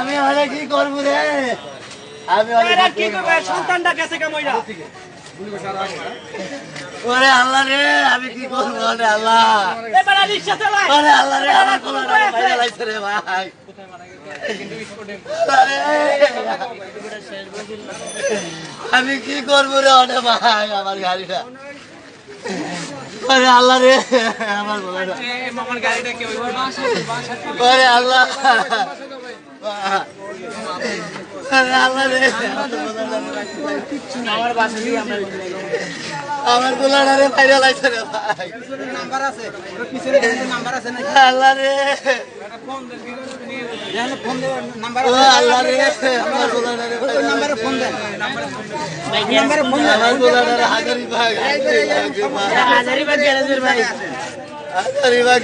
আমি হলে কি করবো রে? আমি সন্তানটা গেছে কেমন? ওরে আল্লাহ রে, আমি কি করবো রে আল্লাহ? ওরে আল্লাহ রে, আমার কোলাটা বাইরে লাইছে রে ভাই। আমি কি করবো রে ওরে ভাই, আমার গাড়িটা। ওরে আল্লাহ রে, আমার কোলাটা। ওরে আল্লাহ, ওরে আল্লাহ রে, আমার কোলাটা রে বাইরে লাইছে রে ভাই। আল্লাহ রে, আল্লাহ রে, আমার কোলাটা রে আমার কোলাটা রে হাজারিবাগ, হাজারিবাগ।